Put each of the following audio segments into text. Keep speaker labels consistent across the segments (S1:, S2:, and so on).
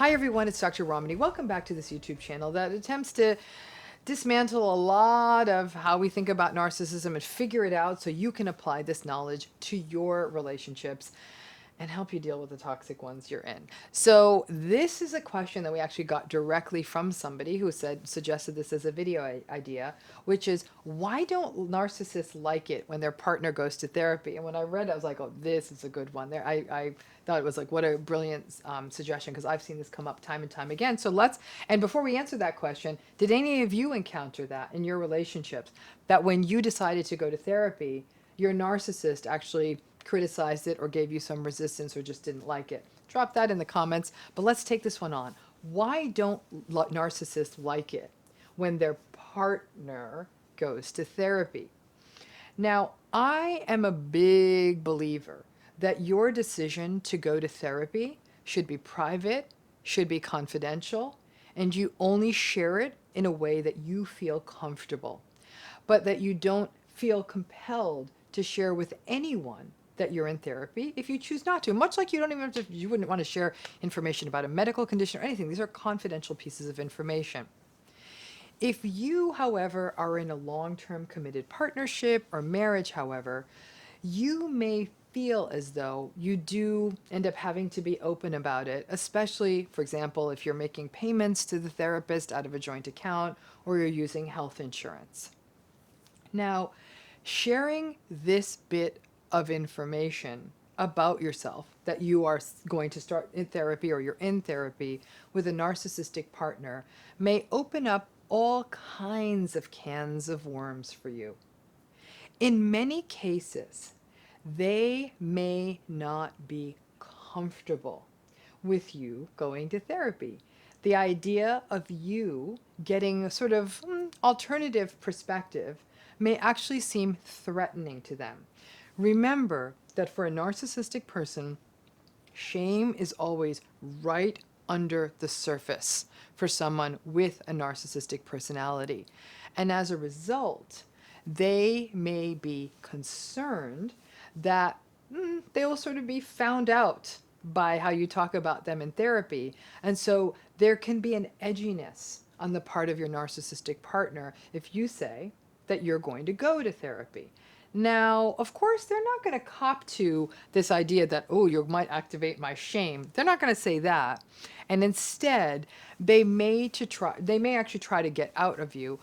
S1: Hi everyone, it's Dr. Ramani. Welcome back to this YouTube channel that attempts to dismantle a lot of how we think about narcissism and figure it out so you can apply this knowledge to your relationships and help you deal with the toxic ones you're in. So this is a question that we actually got directly from somebody who suggested this as a video idea, which is, why don't narcissists like it when their partner goes to therapy? And when I read it, I was like, oh, this is a good one. I thought it was like, what a brilliant suggestion, because I've seen this come up time and time again. So and before we answer that question, did any of you encounter that in your relationships, that when you decided to go to therapy, your narcissist actually criticized it or gave you some resistance or just didn't like it? Drop that in the comments, but let's take this one on. Why don't narcissists like it when their partner goes to therapy? Now, I am a big believer that your decision to go to therapy should be private, should be confidential, and you only share it in a way that you feel comfortable, but that you don't feel compelled to share with anyone that you're in therapy if you choose not to. Much like you don't even have to, you wouldn't want to share information about a medical condition or anything. These are confidential pieces of information. If you, however, are in a long-term committed partnership or marriage, however, you may feel as though you do end up having to be open about it, especially, for example, if you're making payments to the therapist out of a joint account or you're using health insurance. Now, sharing this bit of information about yourself, that you are going to start in therapy or you're in therapy with a narcissistic partner, may open up all kinds of cans of worms for you. In many cases, they may not be comfortable with you going to therapy. The idea of you getting a sort of alternative perspective may actually seem threatening to them. Remember that for a narcissistic person, shame is always right under the surface for someone with a narcissistic personality. And as a result, they may be concerned that they will sort of be found out by how you talk about them in therapy. And so there can be an edginess on the part of your narcissistic partner if you say that you're going to go to therapy. Now, of course, they're not going to cop to this idea that, oh, you might activate my shame. They're not going to say that. And instead, they may actually try to get out of you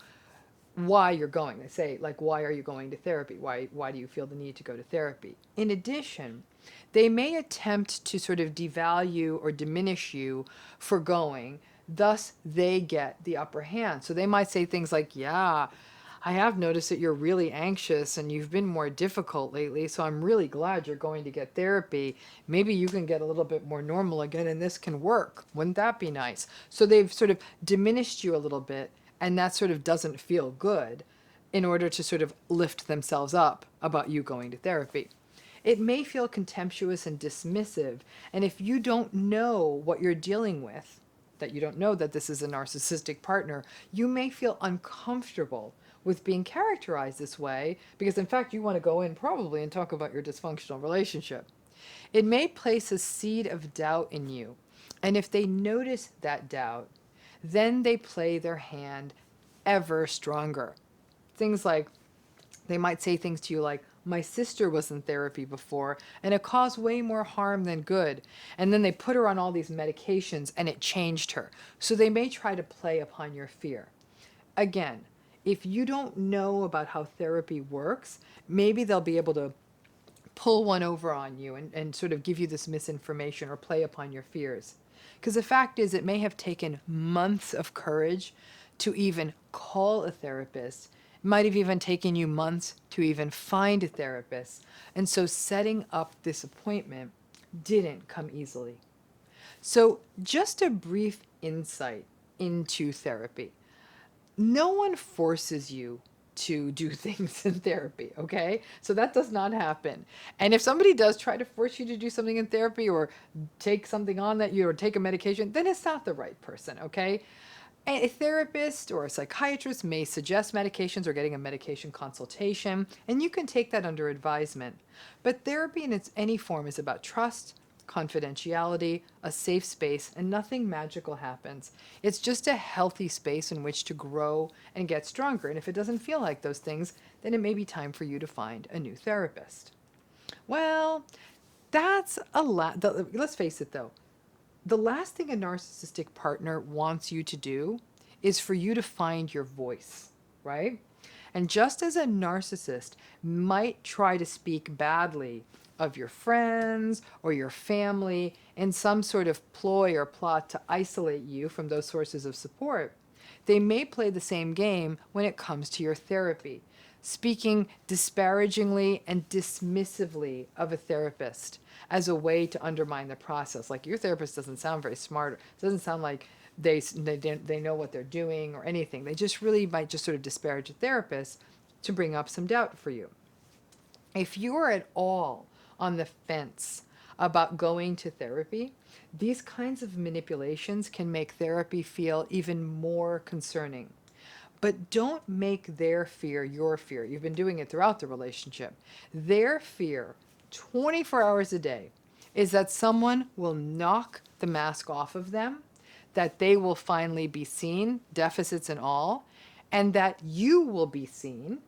S1: why you're going. They say, like, why are you going to therapy? Why do you feel the need to go to therapy? In addition, they may attempt to sort of devalue or diminish you for going. Thus, they get the upper hand. So they might say things like, yeah, I have noticed that you're really anxious and you've been more difficult lately, so I'm really glad you're going to get therapy. Maybe you can get a little bit more normal again and this can work. Wouldn't that be nice? So they've sort of diminished you a little bit, and that sort of doesn't feel good, in order to sort of lift themselves up about you going to therapy. It may feel contemptuous and dismissive, and if you don't know what you're dealing with, that you don't know that this is a narcissistic partner, you may feel uncomfortable with being characterized this way, because in fact you want to go in probably and talk about your dysfunctional relationship. It may place a seed of doubt in you, and if they notice that doubt, then they play their hand ever stronger. Things like, they might say things to you like, my sister was in therapy before and it caused way more harm than good. And then they put her on all these medications and it changed her. So they may try to play upon your fear. Again, if you don't know about how therapy works, maybe they'll be able to pull one over on you and sort of give you this misinformation or play upon your fears. Because the fact is, it may have taken months of courage to even call a therapist. It might have even taken you months to even find a therapist. And so setting up this appointment didn't come easily. So just a brief insight into therapy. No one forces you to do things in therapy, okay? So that does not happen. And if somebody does try to force you to do something in therapy or take something on that you, or take a medication, then it's not the right person, okay? A therapist or a psychiatrist may suggest medications or getting a medication consultation, and you can take that under advisement. But therapy in its any form is about trust, confidentiality, a safe space, and nothing magical happens. It's just a healthy space in which to grow and get stronger. And if it doesn't feel like those things, then it may be time for you to find a new therapist. Well, that's a lot. Let's face it though. The last thing a narcissistic partner wants you to do is for you to find your voice, right? And just as a narcissist might try to speak badly of your friends or your family in some sort of ploy or plot to isolate you from those sources of support, they may play the same game when it comes to your therapy, speaking disparagingly and dismissively of a therapist as a way to undermine the process. Like, your therapist doesn't sound very smart. It doesn't sound like they know what they're doing or anything. They just really might just sort of disparage a therapist to bring up some doubt for you. If you are at all on the fence about going to therapy, these kinds of manipulations can make therapy feel even more concerning. But don't make their fear your fear. You've been doing it throughout the relationship. Their fear, 24 hours a day, is that someone will knock the mask off of them, that they will finally be seen, deficits and all, and that you will be seen,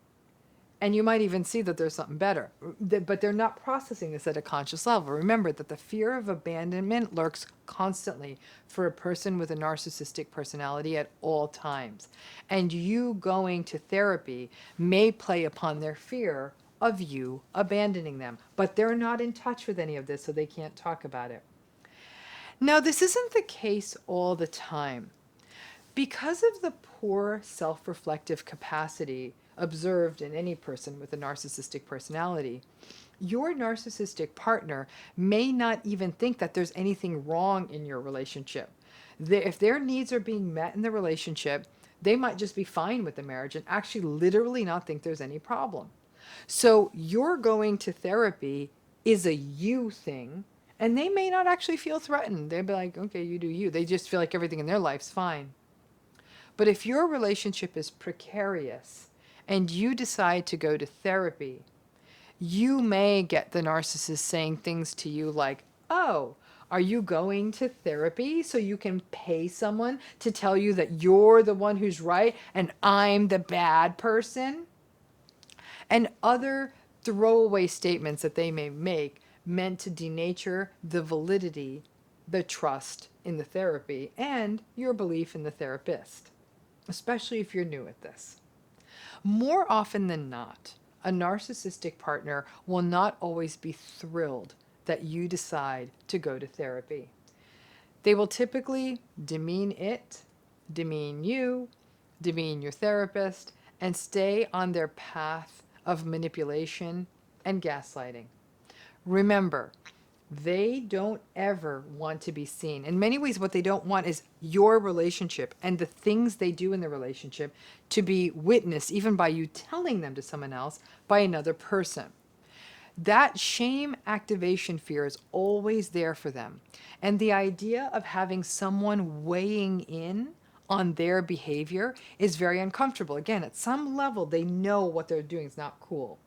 S1: and you might even see that there's something better. But they're not processing this at a conscious level. Remember that the fear of abandonment lurks constantly for a person with a narcissistic personality at all times. And you going to therapy may play upon their fear of you abandoning them. But they're not in touch with any of this, so they can't talk about it. Now, this isn't the case all the time. Because of the poor self-reflective capacity observed in any person with a narcissistic personality, your narcissistic partner may not even think that there's anything wrong in your relationship. If their needs are being met in the relationship, they might just be fine with the marriage and actually literally not think there's any problem. So your going to therapy is a you thing, and they may not actually feel threatened. They'll be like, okay, you do you. They just feel like everything in their life's fine. But if your relationship is precarious and you decide to go to therapy, you may get the narcissist saying things to you like, oh, are you going to therapy so you can pay someone to tell you that you're the one who's right and I'm the bad person? And other throwaway statements that they may make meant to denature the validity, the trust in the therapy, and your belief in the therapist, especially if you're new at this. More often than not, a narcissistic partner will not always be thrilled that you decide to go to therapy. They will typically demean it, demean you, demean your therapist, and stay on their path of manipulation and gaslighting. Remember, they don't ever want to be seen. In many ways, what they don't want is your relationship and the things they do in the relationship to be witnessed, even by you telling them to someone else, by another person. That shame activation fear is always there for them. And the idea of having someone weighing in on their behavior is very uncomfortable. Again, at some level, they know what they're doing is not cool.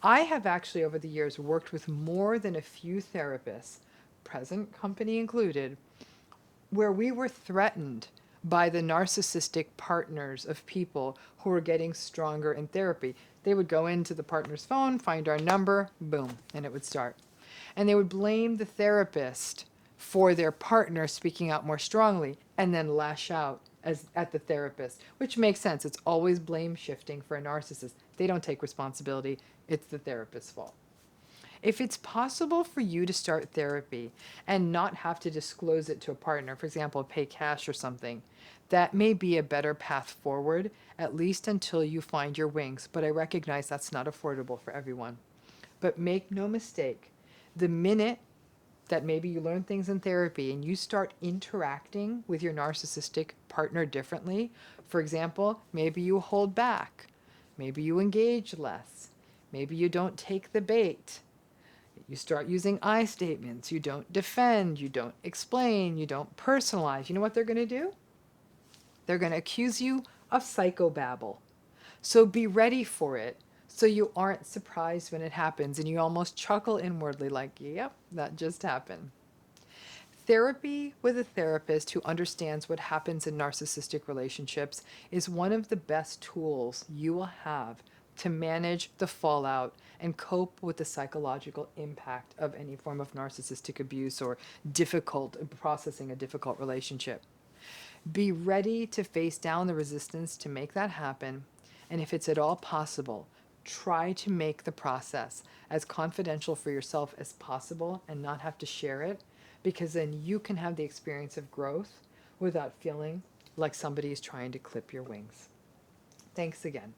S1: I have actually, over the years, worked with more than a few therapists, present company included, where we were threatened by the narcissistic partners of people who were getting stronger in therapy. They would go into the partner's phone, find our number, boom, and it would start. And they would blame the therapist for their partner speaking out more strongly and then lash out at the therapist, which makes sense. It's always blame shifting for a narcissist. They don't take responsibility. It's the therapist's fault. If it's possible for you to start therapy and not have to disclose it to a partner, for example, pay cash or something, that may be a better path forward, at least until you find your wings. But I recognize that's not affordable for everyone. But make no mistake, the minute that maybe you learn things in therapy and you start interacting with your narcissistic partner differently, for example, maybe you hold back, maybe you engage less, maybe you don't take the bait, you start using I statements, you don't defend, you don't explain, you don't personalize, you know what they're going to do? They're going to accuse you of psychobabble. So be ready for it so you aren't surprised when it happens and you almost chuckle inwardly like, yep, that just happened. Therapy with a therapist who understands what happens in narcissistic relationships is one of the best tools you will have to manage the fallout and cope with the psychological impact of any form of narcissistic abuse or difficult processing a difficult relationship. Be ready to face down the resistance to make that happen, and if it's at all possible, try to make the process as confidential for yourself as possible and not have to share it, because then you can have the experience of growth without feeling like somebody is trying to clip your wings. Thanks again.